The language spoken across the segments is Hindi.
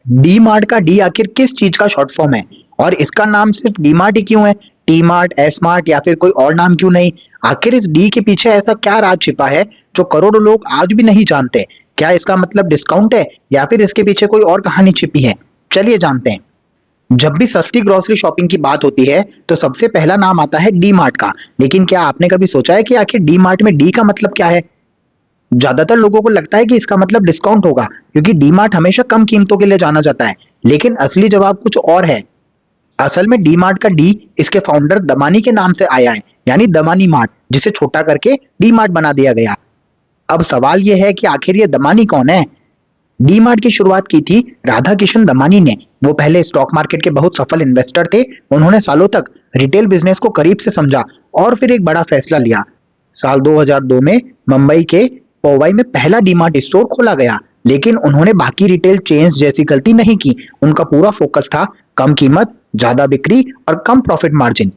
डी मार्ट का डी आखिर किस चीज का शॉर्ट फॉर्म है? और इसका नाम सिर्फ डी मार्ट ही क्यों है? टी मार्ट, एस मार्ट या फिर कोई और नाम क्यों नहीं? आखिर इस डी के पीछे ऐसा क्या राज छिपा है जो करोड़ों लोग आज भी नहीं जानते? क्या इसका मतलब डिस्काउंट है या फिर इसके पीछे कोई और कहानी छिपी है? चलिए जानते हैं। जब भी सस्ती ग्रोसरी शॉपिंग की बात होती है तो सबसे पहला नाम आता है डी मार्ट का। लेकिन क्या आपने कभी सोचा है कि आखिर डी मार्ट में डी का मतलब क्या है? ज्यादातर लोगों को लगता है कि इसका मतलब डिस्काउंट होगा, क्योंकि डी मार्ट हमेशा कम कीमतों के लिए जाना जाता है। लेकिन असली जवाब कुछ और है। असल में डी मार्ट का डी इसके फाउंडर दमानी के नाम से आया है, यानी दमानी मार्ट, जिसे छोटा करके डी मार्ट बना दिया गया। अब सवाल यह है कि आखिर ये दमानी कौन है? डी मार्ट की शुरुआत की थी राधा किशन दमानी ने। वो पहले स्टॉक मार्केट के बहुत सफल इन्वेस्टर थे। उन्होंने सालों तक रिटेल बिजनेस को करीब से समझा और फिर एक बड़ा फैसला लिया। साल 2002 में मुंबई के पोवाई में पहला डी मार्ट स्टोर खोला गया। लेकिन उन्होंने बाकी रिटेल चेन्स जैसी गलती नहीं की। उनका पूरा फोकस था कम कीमत, ज्यादा बिक्री और कम प्रॉफिट मार्जिन।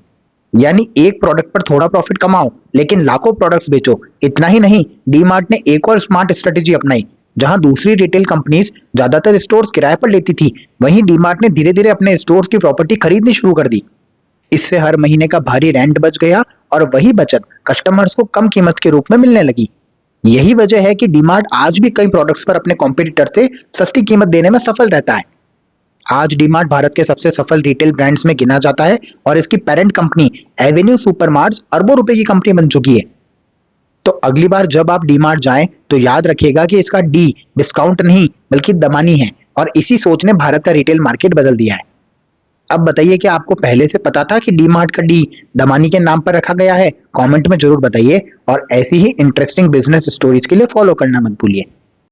यानी एक प्रोडक्ट पर थोड़ा प्रॉफिट कमाओ लेकिन लाखों प्रोडक्ट्स बेचो। इतना ही नहीं, डी मार्ट ने एक और स्मार्ट स्ट्रेटेजी अपनाई। जहां दूसरी रिटेल कंपनीज ज्यादातर स्टोर्स किराए पर लेती थी, वहीं डी मार्ट ने धीरे धीरे अपने स्टोर्स की प्रॉपर्टी खरीदनी शुरू कर दी। इससे हर महीने का भारी रेंट बच गया और वही बचत कस्टमर्स को कम कीमत के रूप में मिलने लगी। यही वजह है कि डी मार्ट आज भी कई प्रोडक्ट्स पर अपने कॉम्पिटिटर से सस्ती कीमत देने में सफल रहता है। आज डीमार्ट भारत के सबसे सफल रिटेल ब्रांड्स में गिना जाता है और इसकी पेरेंट कंपनी एवेन्यू सुपरमार्ट्स अरबों रुपए की कंपनी बन चुकी है। तो अगली बार जब आप डीमार्ट जाएं तो याद रखिएगा कि इसका डी डिस्काउंट नहीं बल्कि दमानी है, और इसी सोच ने भारत का रिटेल मार्केट बदल दिया है। अब बताइए कि आपको पहले से पता था कि डीमार्ट का डी दमानी के नाम पर रखा गया है? कमेंट में जरूर बताइए और ऐसी ही इंटरेस्टिंग बिजनेस स्टोरीज के लिए फॉलो करना मत भूलिए।